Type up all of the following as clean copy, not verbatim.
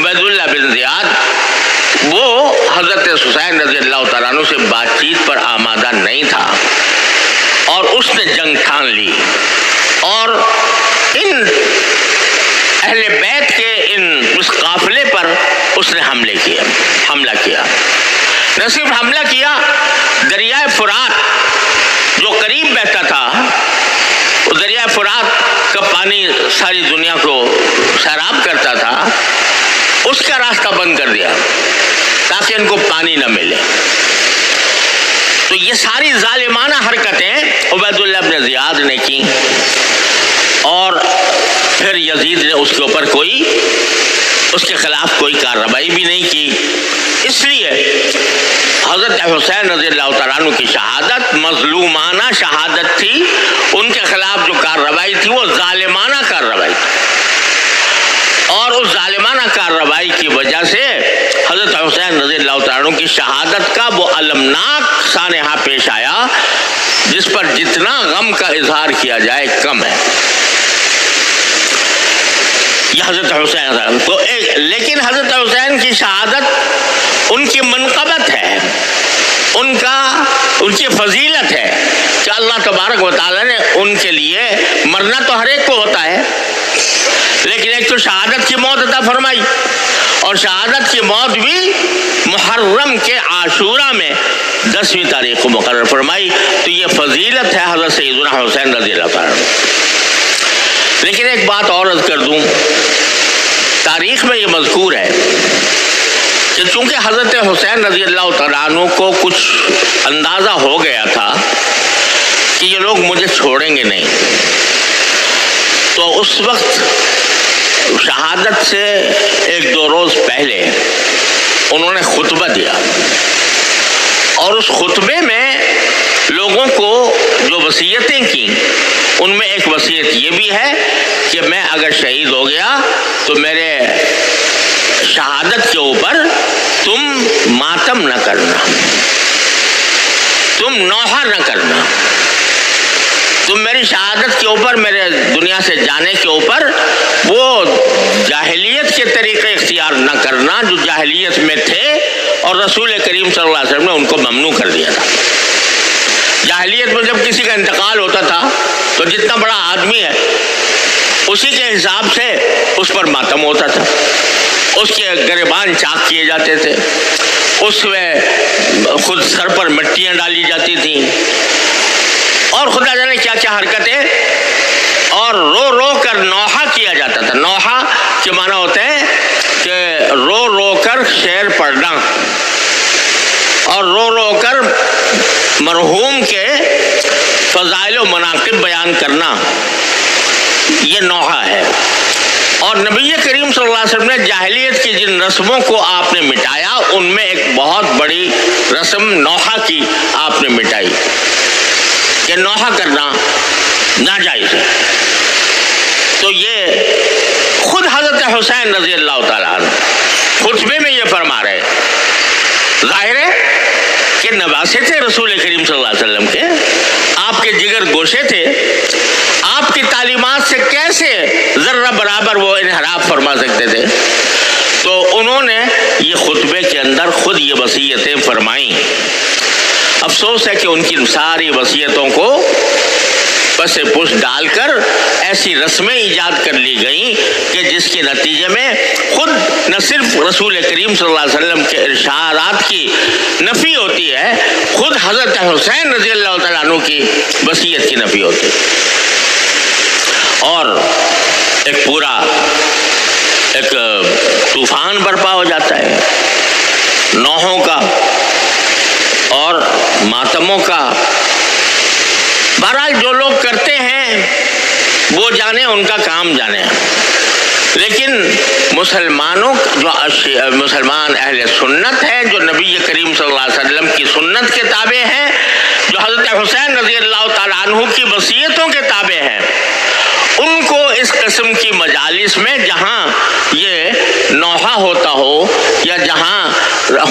عبید اللہ بن زیاد وہ حضرت حسین رضی اللہ تعالیٰ عنہ سے بات چیت پر آمادہ نہیں تھا اور اس نے جنگ ٹھان لی اور ان اہل بیت کے اس قافلے پر اس نے حملہ کیا. نہ صرف حملہ کیا، دریائے فرات جو قریب بہتا تھا، دریائے فرات کا پانی ساری دنیا کو سیراب کرتا تھا، اس کا راستہ بند کر دیا تاکہ ان کو پانی نہ ملے. تو یہ ساری ظالمانہ حرکتیں عبید اللہ بن زیاد نے کی اور پھر یزید نے اس کے خلاف کوئی کارروائی بھی نہیں کی. اس لیے حضرت حسین رضی اللہ تعالیٰ عنہ کی شہادت مظلومانہ شہادت تھی. ان کے خلاف جو کارروائی تھی وہ ظالمانہ کارروائی تھی اور اس ظالمانہ کارروائی کی وجہ سے حضرت حسین رضی اللہ تعالیٰ عنہ کی شہادت کا وہ المناک سانحہ پیش آیا جس پر جتنا غم کا اظہار کیا جائے کم ہے. یہ حضرت حسین تو لیکن حضرت حسین کی شہادت ان کی منقبت ہے، ان کی فضیلت ہے کہ اللہ تبارک و تعالیٰ نے ان کے لیے مرنا تو ہر ایک کو ہوتا ہے، لیکن ایک تو شہادت کی موت عطا فرمائی اور شہادت کی موت بھی محرم کے عاشورہ میں 10ویں تاریخ کو مقرر فرمائی. تو یہ فضیلت ہے حضرت سیدنا حسین رضی اللہ تعالیٰ عنہ. لیکن ایک بات اور عرض کر دوں، تاریخ میں یہ مذکور ہے کہ چونکہ حضرت حسین رضی اللہ تعالیٰ عنہ کو کچھ اندازہ ہو گیا تھا کہ یہ لوگ مجھے چھوڑیں گے نہیں، تو اس وقت شہادت سے 1-2 روز پہلے انہوں نے خطبہ دیا اور اس خطبے میں لوگوں کو جو وصیتیں کی ان میں ایک وصیت یہ بھی ہے کہ میں اگر شہید ہو گیا تو میرے شہادت کے اوپر تم ماتم نہ کرنا، تم نوحہ نہ کرنا، تم میری شہادت کے اوپر، میرے دنیا سے جانے کے اوپر وہ جاہلیت کے طریقے اختیار نہ کرنا جو جاہلیت میں تھے اور رسول کریم صلی اللہ علیہ وسلم نے ان کو ممنوع کر دیا تھا. جاہلیت میں جب کسی کا انتقال ہوتا تھا تو جتنا بڑا آدمی ہے اسی کے حساب سے اس پر ماتم ہوتا تھا، اس کے گریبان چاک کیے جاتے تھے، اس میں خود سر پر مٹیاں ڈالی جاتی تھیں اور خدا جانے کیا کیا حرکتیں، اور رو رو کر نوحہ کیا جاتا تھا. نوحہ کے معنی ہوتے ہیں کہ رو رو کر شعر پڑھنا اور رو رو کر مرحوم کے فضائل و مناقب بیان کرنا، یہ نوحہ ہے. اور نبی کریم صلی اللہ علیہ وسلم نے جاہلیت کی جن رسموں کو آپ نے مٹایا ان میں ایک بہت بڑی رسم نوحہ کی آپ نے مٹائی کہ نوحہ کرنا ناجائز ہے. تو یہ خود حضرت حسین رضی اللہ تعالیٰ عنہ خطبے میں یہ فرما رہے، ظاہر ہے کہ نواسے تھے رسول کریم صلی اللہ علیہ وسلم کے، آپ کے جگر گوشے تھے، آپ کی تعلیمات سے کیسے ذرہ برابر وہ انحراف فرما سکتے تھے. تو انہوں نے یہ خطبے کے اندر خود یہ وصیتیں فرمائیں. افسوس ہے کہ ان کی ساری وصیتوں کو پس پش ڈال کر ایسی رسمیں ایجاد کر لی گئیں کہ جس کے نتیجے میں خود نہ صرف رسول کریم صلی اللہ علیہ وسلم کے ارشادات کی نفی ہوتی ہے، خود حضرت حسین رضی اللہ تعالیٰ عنہ کی وصیت کی نفی ہوتی ہے. اور ایک پورا طوفان برپا ہو جاتا ہے نوحوں کا اور ماتموں کا. بہرحال جو لوگ کرتے ہیں وہ جانے، ان کا کام جانے، لیکن مسلمانوں جو مسلمان اہل سنت ہیں، جو نبی کریم صلی اللہ علیہ وسلم کی سنت کے تابع ہیں، جو حضرت حسین رضی اللہ تعالیٰ عنہ کی وصیتوں کے تابع ہیں، ان کو اس قسم کی مجالس میں جہاں یہ نوحہ ہوتا ہو یا جہاں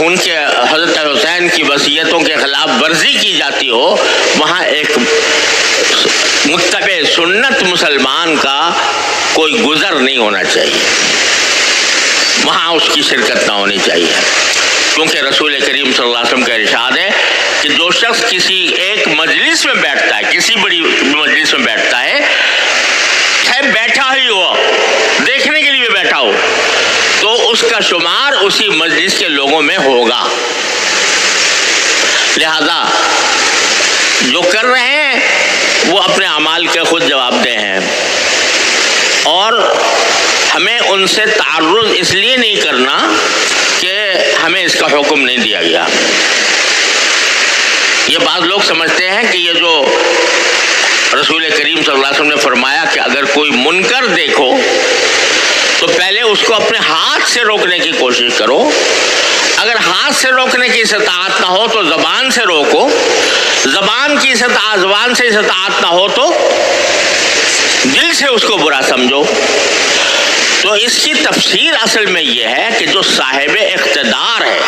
ان کے حضرت حسین کی وصیتوں کے خلاف ورزی کی جاتی ہو، وہاں ایک متبع سنت مسلمان کا کوئی گزر نہیں ہونا چاہیے. وہاں اس کی شرکت نہ ہونی چاہیے، کیونکہ رسول کریم صلی اللہ علیہ وسلم کا ارشاد ہے کہ جو شخص کسی ایک مجلس میں بیٹھتا ہے، کسی بڑی مجلس میں بیٹھتا ہے، چاہے بیٹھا ہی ہو، دیکھنے کے لیے بیٹھا ہو، تو اس کا شمار اسی مجلس کے لوگوں میں ہوگا۔ لہذا جو کر رہے ہیں وہ اپنے اعمال کے خود جواب دہ ہیں، اور ہمیں ان سے تعرض اس لیے نہیں کرنا کہ ہمیں اس کا حکم نہیں دیا گیا۔ یہ بعض لوگ سمجھتے ہیں کہ یہ جو رسول کریم صلی اللہ علیہ وسلم نے فرمایا کہ اگر کوئی منکر دیکھو تو پہلے اس کو اپنے ہاتھ سے روکنے کی کوشش کرو، اگر ہاتھ سے روکنے کی استطاعت نہ ہو تو زبان سے روکو، زبان سے استطاعت نہ ہو تو دل سے اس کو برا سمجھو۔ تو اس کی تفسیر اصل میں یہ ہے کہ جو صاحب اقتدار ہے،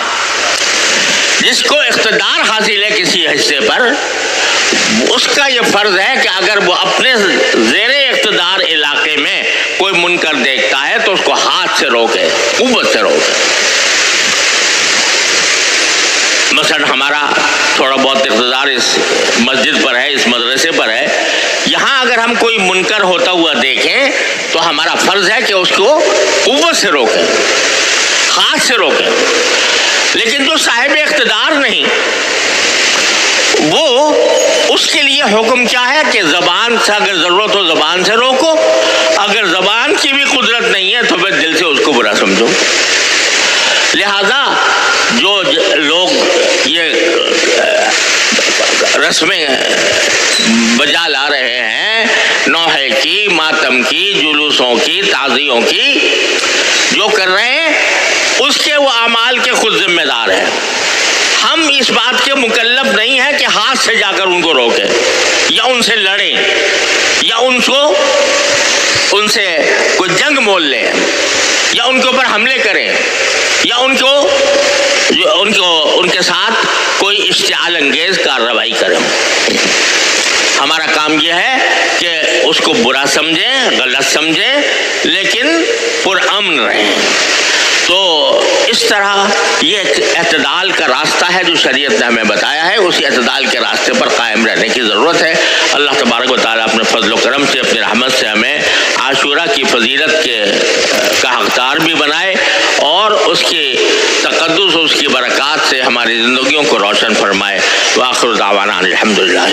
جس کو اقتدار حاصل ہے کسی حصے پر، اس کا یہ فرض ہے کہ اگر وہ اپنے زیر اقتدار علاقے میں کوئی منکر دیکھتا ہے تو اس کو ہاتھ سے روکے، قوت سے روکے۔ مثلا ہمارا تھوڑا بہت اقتدار اس مسجد پر ہے، اس مدرسے پر ہے، یہاں اگر ہم کوئی منکر ہوتا ہوا دیکھیں تو ہمارا فرض ہے کہ اس کو قوت سے روکیں، ہاتھ سے روکیں۔ لیکن جو صاحب اقتدار نہیں، وہ اس کے لیے حکم کیا ہے کہ زبان سے اگر ضرورت ہو زبان سے روکو، اگر زبان کی بھی قدرت نہیں ہے تو پھر دل سے اس کو برا سمجھو۔ لہذا جو لوگ یہ رسمیں بجا لا رہے ہیں، نوحے کی، ماتم کی، جلوسوں کی، تعزیوں کی، جو کر رہے ہیں اس کے وہ اعمال کے خود ذمہ دار ہیں۔ ہم اس بات کے مکلف نہیں ہیں کہ ہاتھ سے جا کر ان کو روکیں یا ان سے لڑیں یا ان سے کوئی جنگ مول لیں یا ان کے اوپر حملے کریں یا ان کے ساتھ کوئی اشتعال انگیز کارروائی کریں۔ ہمارا کام یہ ہے کہ اس کو برا سمجھیں، غلط سمجھیں، لیکن پرامن رہیں۔ تو اس طرح یہ ایک اعتدال کا راستہ ہے جو شریعت نے ہمیں بتایا ہے، اسی اعتدال کے راستے پر قائم رہنے کی ضرورت ہے۔ اللہ تبارک و تعالیٰ اپنے فضل و کرم سے، اپنی رحمت سے ہمیں عاشورہ کی فضیلت کا حقدار بھی بنائے اور اس کی تقدس، اس کی برکات سے ہماری زندگیوں کو روشن فرمائے۔ وآخر دعوانا الحمدللہ۔